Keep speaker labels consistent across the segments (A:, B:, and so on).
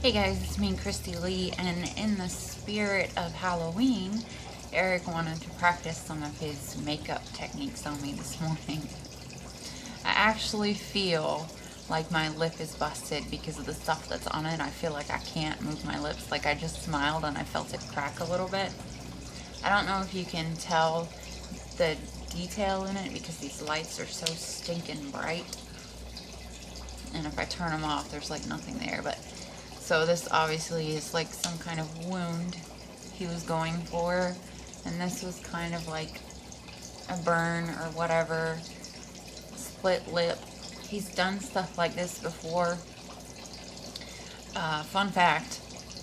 A: Hey guys, it's me, Christy Lee, and in the spirit of Halloween, Eric wanted to practice some of his makeup techniques on me this morning. I actually feel like my lip is busted because of the stuff that's on it. I feel like I can't move my lips. Like I just smiled and I felt it crack a little bit. I don't know if you can tell the detail in it because these lights are so stinking bright. And if I turn them off, there's like nothing there. But so this obviously is like some kind of wound he was going for. And this was kind of like a burn or whatever. Split lip. He's done stuff like this before. Fun fact,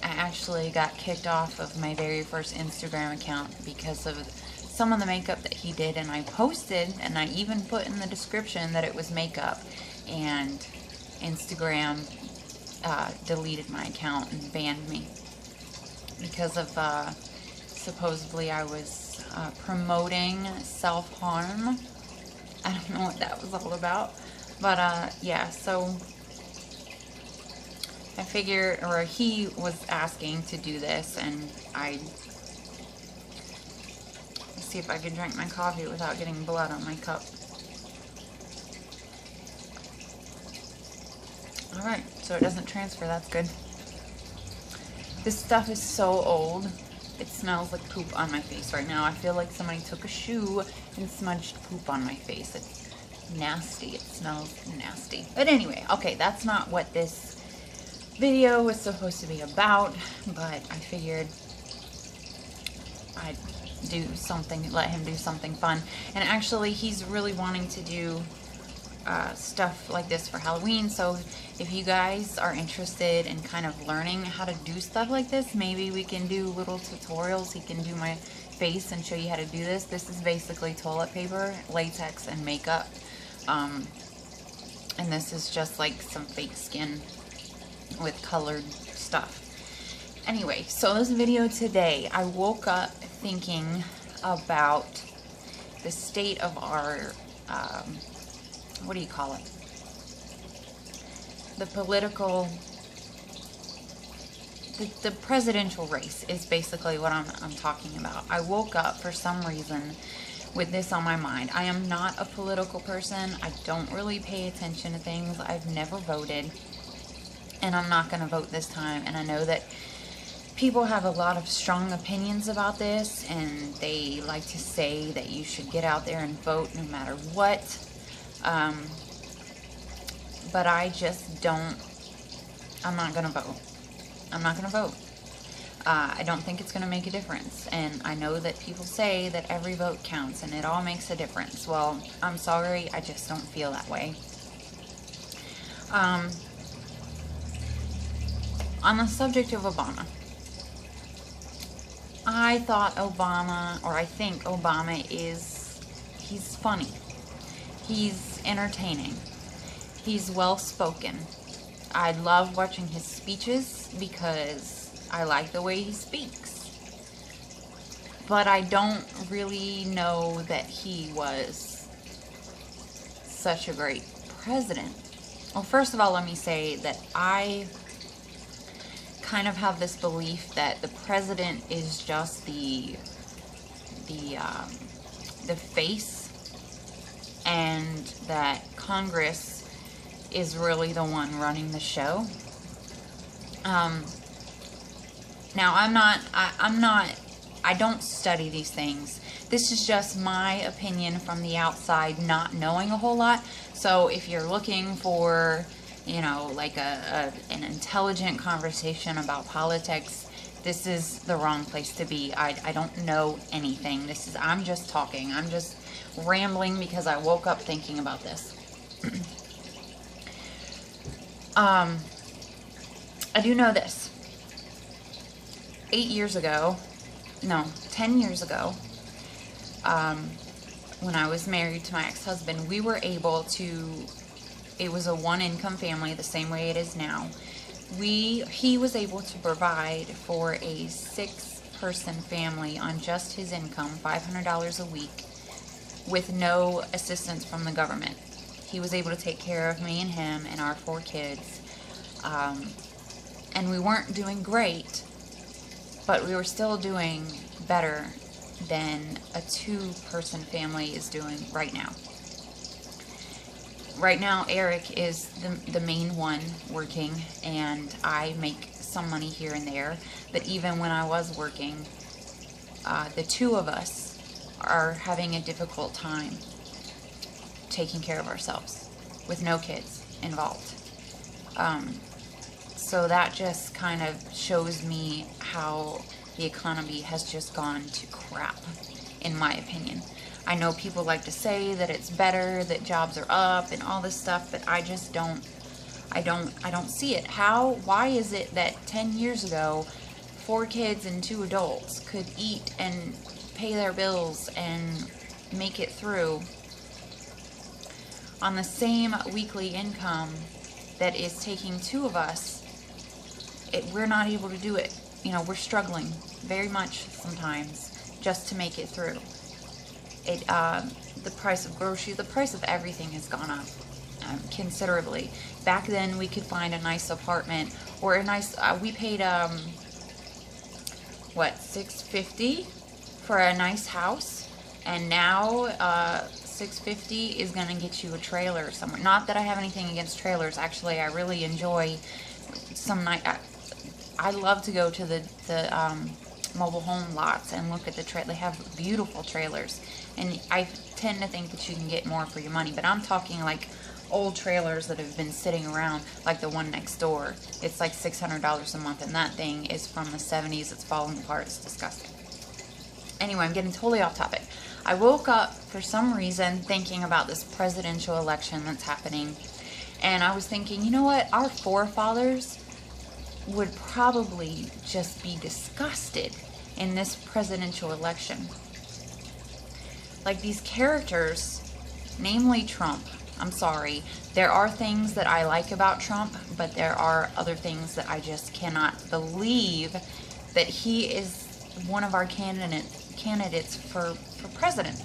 A: I actually got kicked off of my very first Instagram account because of some of the makeup that he did, and I posted, and I even put in the description that it was makeup, and Instagram deleted my account and banned me because of supposedly I was promoting self-harm. I don't know what that was all about, but yeah, so I figured, or he was asking to do this, and let's see if I can drink my coffee without getting blood on my cup. Alright, so it doesn't transfer, that's good. This stuff is so old, it smells like poop on my face right now. I feel like somebody took a shoe and smudged poop on my face. It's nasty, it smells nasty. But anyway, okay, that's not what this video was supposed to be about, but I figured I'd do something, let him do something fun. And actually, he's really wanting to do stuff like this for Halloween, so if you guys are interested in kind of learning how to do stuff like this, maybe we can do little tutorials. He can do my face and show you how to do this. This is basically toilet paper, latex, and makeup, and this is just like some fake skin with colored stuff. Anyway, so this video today, I woke up thinking about the state of our what do you call it? The political, the presidential race is basically what I'm talking about. I woke up for some reason with this on my mind. I am not a political person. I don't really pay attention to things. I've never voted, and I'm not going to vote this time. And I know that people have a lot of strong opinions about this, and they like to say that you should get out there and vote no matter what. But I just don't, I'm not going to vote. I'm not going to vote. I don't think it's going to make a difference. And I know that people say that every vote counts and it all makes a difference. Well, I'm sorry, I just don't feel that way. On the subject of Obama, I thought Obama, or I think Obama he's funny. He's entertaining. He's well-spoken. I love watching his speeches because I like the way he speaks. But I don't really know that he was such a great president. Well, first of all, let me say that I kind of have this belief that the president is just the face, and that Congress is really the one running the show. Now I don't study these things. This is just my opinion from the outside, not knowing a whole lot. So if you're looking for, you know, like an intelligent conversation about politics, this is the wrong place to be. I don't know anything. I'm just talking. I'm just rambling because I woke up thinking about this. I do know this. 10 years ago, when I was married to my ex-husband, we were able to, it was a one-income family the same way it is now. He was able to provide for a 6-person family on just his income, $500 a week, with no assistance from the government. He was able to take care of me and him and our 4 kids. and we weren't doing great, but we were still doing better than a 2-person family is doing right now. Right now, Eric is the main one working, and I make some money here and there. But even when I was working, the two of us are having a difficult time taking care of ourselves with no kids involved. So that just kind of shows me how the economy has just gone to crap, in my opinion. I know people like to say that it's better, that jobs are up and all this stuff, but I just don't see it. Why is it that 10 years ago, 4 kids and 2 adults could eat and pay their bills and make it through on the same weekly income that is taking 2 of us? We're not able to do it. You know, we're struggling very much sometimes just to make it through. The price of groceries, the price of everything has gone up considerably. Back then, we could find a nice apartment or a nice. We paid $650 for a nice house, and now $650 is gonna get you a trailer somewhere. Not that I have anything against trailers. Actually, I really enjoy some night. I love to go to the mobile home lots and look at the They have beautiful trailers, and I tend to think that you can get more for your money. But I'm talking like old trailers that have been sitting around, like the one next door. It's like $600 a month, and that thing is from the 70s. It's falling apart. It's disgusting. Anyway, I'm getting totally off topic. I woke up for some reason thinking about this presidential election that's happening, and I was thinking, you know what? Our forefathers would probably just be disgusted in this presidential election. Like these characters, namely Trump. I'm sorry. There are things that I like about Trump, but there are other things that I just cannot believe that he is one of our candidates for president.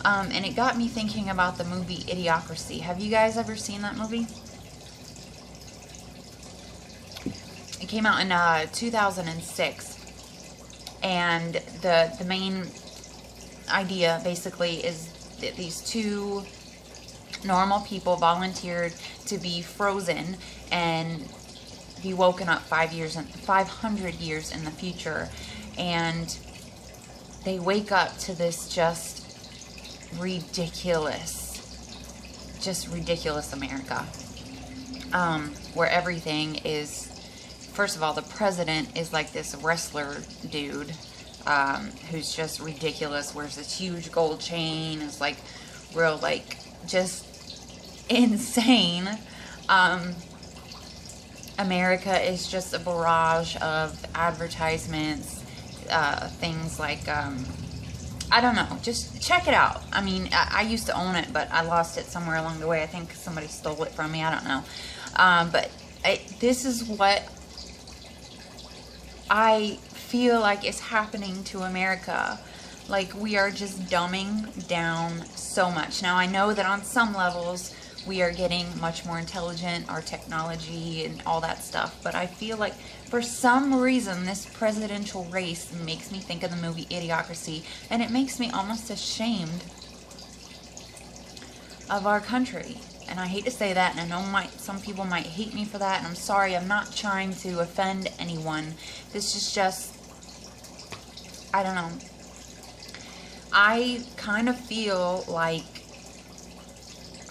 A: And it got me thinking about the movie Idiocracy. Have you guys ever seen that movie? It came out in 2006, and the main idea basically is that these 2 normal people volunteered to be frozen and be woken up 500 years in the future, and they wake up to this just ridiculous America, where everything is. First of all, the president is like this wrestler dude who's just ridiculous, wears this huge gold chain, is like real, like, just insane. America is just a barrage of advertisements, things like, I don't know, just check it out. I mean, I used to own it, but I lost it somewhere along the way. I think somebody stole it from me, I don't know. But this is what I feel like is happening to America. Like, we are just dumbing down so much. Now, I know that on some levels we are getting much more intelligent, our technology and all that stuff, but I feel like for some reason this presidential race makes me think of the movie Idiocracy, and it makes me almost ashamed of our country. And I hate to say that, and I know some people might hate me for that, and I'm sorry, I'm not trying to offend anyone. This is just, I don't know. I kind of feel like,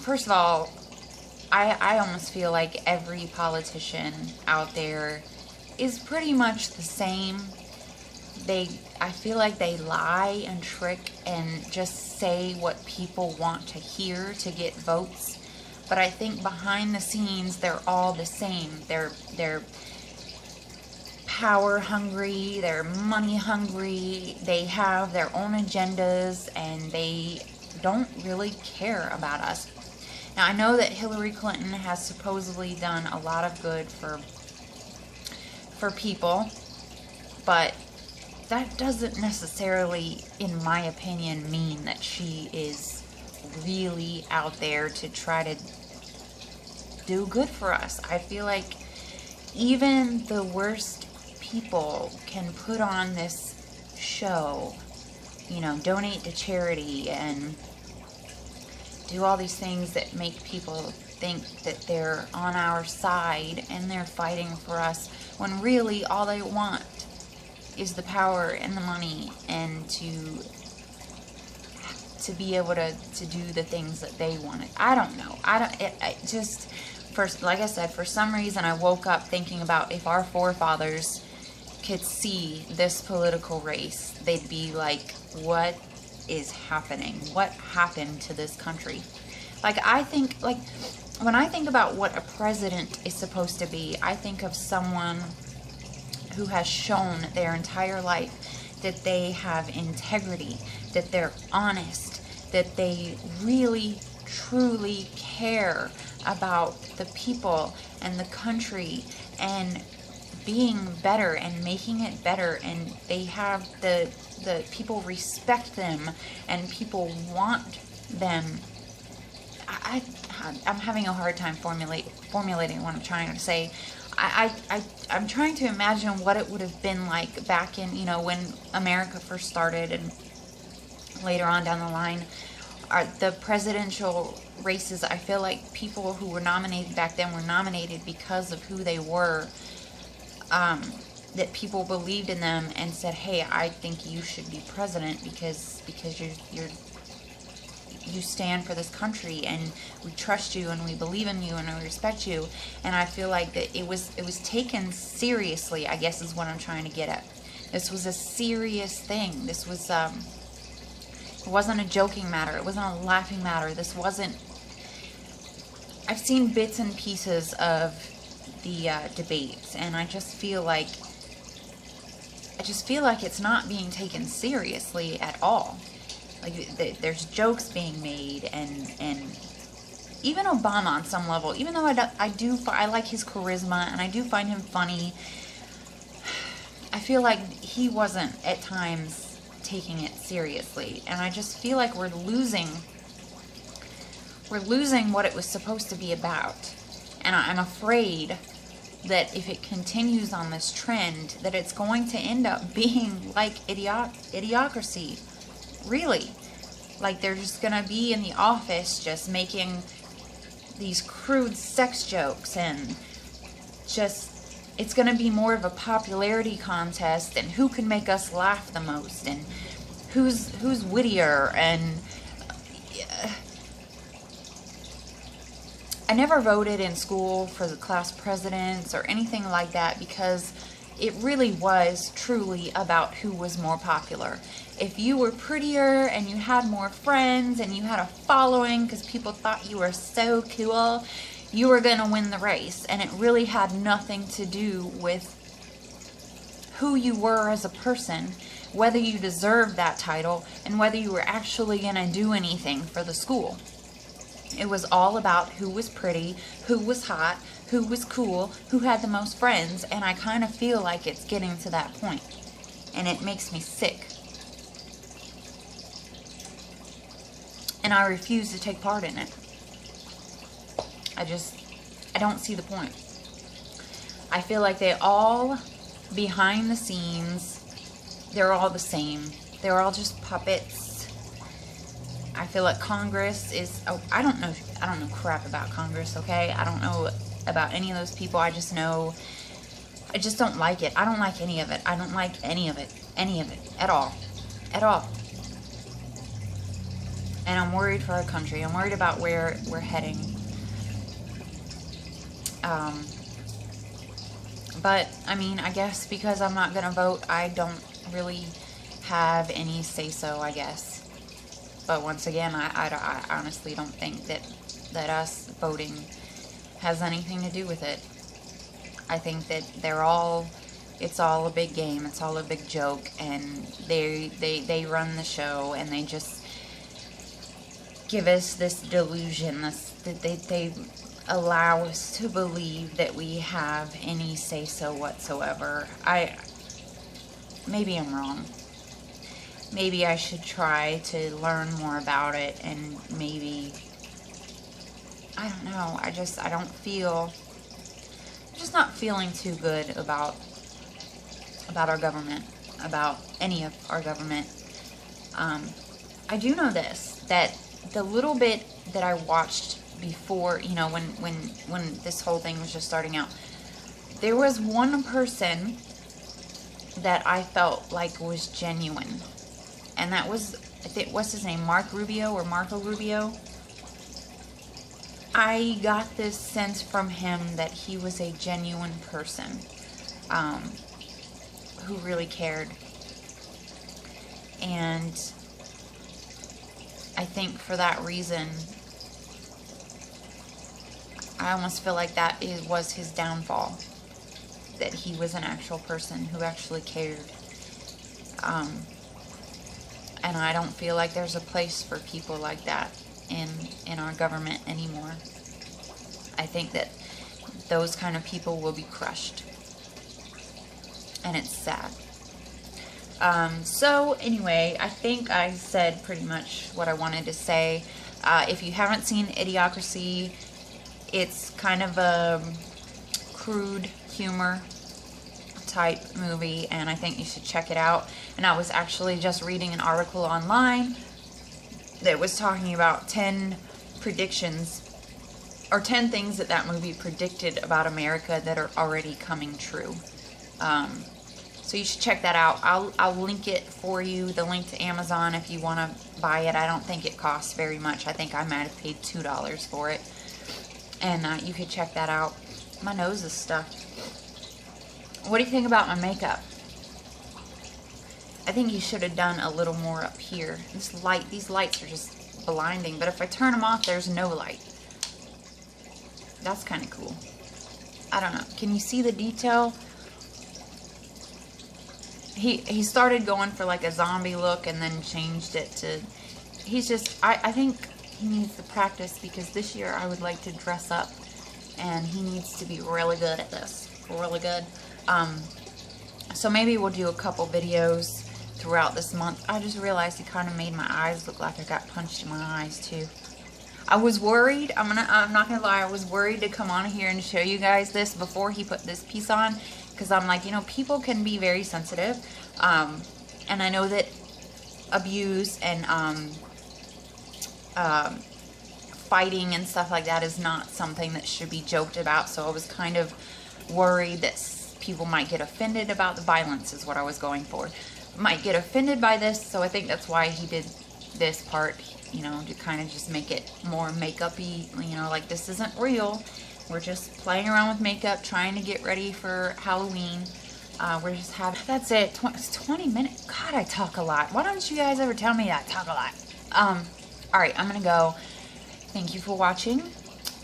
A: first of all, I almost feel like every politician out there is pretty much the same. I feel like they lie and trick and just say what people want to hear to get votes. But I think behind the scenes, they're all the same. They're power hungry, they're money hungry, they have their own agendas, and they don't really care about us. Now, I know that Hillary Clinton has supposedly done a lot of good for people, but that doesn't necessarily, in my opinion, mean that she is really out there to try to do good for us. I feel like, even the worst people can put on this show, you know, donate to charity and do all these things that make people think that they're on our side and they're fighting for us, when really all they want is the power and the money and to be able to do the things that they wanted. I don't know. It just, first, like I said, for some reason I woke up thinking about if our forefathers could see this political race, they'd be like, what is happening? What happened to this country? Like, I think, like, when I think about what a president is supposed to be, I think of someone who has shown their entire life that they have integrity, that they're honest, that they really, truly care about the people and the country and being better and making it better, and they have the people respect them and people want them. I'm having a hard time formulating what I'm trying to say. I'm trying to imagine what it would have been like back in, you know, when America first started, and later on down the line, the presidential races. I feel like people who were nominated back then were nominated because of who they were, that people believed in them and said, hey, I think you should be president because you stand for this country and we trust you and we believe in you and we respect you. And I feel like that it was taken seriously, I guess is what I'm trying to get at. This was a serious thing. This was it wasn't a joking matter. It wasn't a laughing matter. This wasn't. I've seen bits and pieces of the debates, and I just feel like it's not being taken seriously at all. Like, there's jokes being made, and even Obama on some level, even though I like his charisma and I do find him funny, I feel like he wasn't at times taking it seriously, and I just feel like we're losing what it was supposed to be about. And I'm afraid that if it continues on this trend, that it's going to end up being like Idiocracy. Really. Like, they're just gonna be in the office just making these crude sex jokes, and just, it's gonna be more of a popularity contest and who can make us laugh the most and who's wittier. And I never voted in school for the class presidents or anything like that, because it really was truly about who was more popular. If you were prettier and you had more friends and you had a following because people thought you were so cool, you were going to win the race. And it really had nothing to do with who you were as a person, whether you deserved that title, and whether you were actually going to do anything for the school. It was all about who was pretty, who was hot, who was cool, who had the most friends, and I kind of feel like it's getting to that point, and it makes me sick. And I refuse to take part in it. I don't see the point. I feel like they all, behind the scenes, they're all the same. They're all just puppets. I feel like Congress is, I don't know crap about Congress, okay? I don't know about any of those people. I just know, I just don't like it. I don't like any of it. I don't like any of it at all. And I'm worried for our country. I'm worried about where we're heading. But, I mean, I guess because I'm not going to vote, I don't really have any say-so, I guess. But once again, I honestly don't think that us voting has anything to do with it. I think that it's all a big game, it's all a big joke, and they run the show, and they just give us this delusion, that they allow us to believe that we have any say-so whatsoever. Maybe I'm wrong. Maybe I should try to learn more about it, and maybe, I don't know, I don't feel just not feeling too good about our government, about any of our government. I do know this, that the little bit that I watched before, you know, when this whole thing was just starting out, there was one person that I felt like was genuine, and that was, I think, what's his name, Marco Rubio. I got this sense from him that he was a genuine person, who really cared. And I think for that reason, I almost feel like that was his downfall, that he was an actual person who actually cared. And I don't feel like there's a place for people like that in our government anymore. I think that those kind of people will be crushed. And it's sad. So anyway, I think I said pretty much what I wanted to say. If you haven't seen Idiocracy, it's kind of a crude humor type movie, and I think you should check it out. And I was actually just reading an article online that was talking about 10 predictions, or 10 things that movie predicted about America that are already coming true. So you should check that out. I'll link it for you, the link to Amazon, if you want to buy it. I don't think it costs very much. I think I might have paid $2 for it. And you could check that out. My nose is stuffed. What do you think about my makeup? I think you should have done a little more up here. These lights are just blinding, but if I turn them off, there's no light. That's kind of cool. I don't know. Can you see the detail? He started going for like a zombie look and then changed it to... He's just... I think he needs to practice, because this year I would like to dress up, and he needs to be really good at this. Really good. So maybe we'll do a couple videos throughout this month. I just realized he kind of made my eyes look like I got punched in my eyes too. I was worried, I'm not gonna lie, I was worried to come on here and show you guys this before he put this piece on, because I'm like, you know, people can be very sensitive, and I know that abuse and fighting and stuff like that is not something that should be joked about. So I was kind of worried that people might get offended about the violence, is what I was going for. Might get offended by this, so I think that's why he did this part, you know, to kind of just make it more makeup-y, you know, like this isn't real. We're just playing around with makeup, trying to get ready for Halloween. We're just having, that's it, it's 20 minutes. God, I talk a lot. Why don't you guys ever tell me that I talk a lot? Alright, I'm gonna go. Thank you for watching.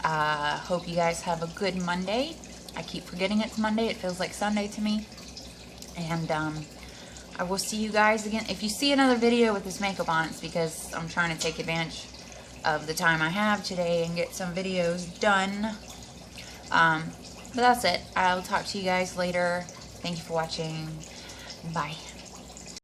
A: Hope you guys have a good Monday. I keep forgetting it's Monday. It feels like Sunday to me. And I will see you guys again. If you see another video with this makeup on, it's because I'm trying to take advantage of the time I have today and get some videos done. But that's it. I'll talk to you guys later. Thank you for watching. Bye.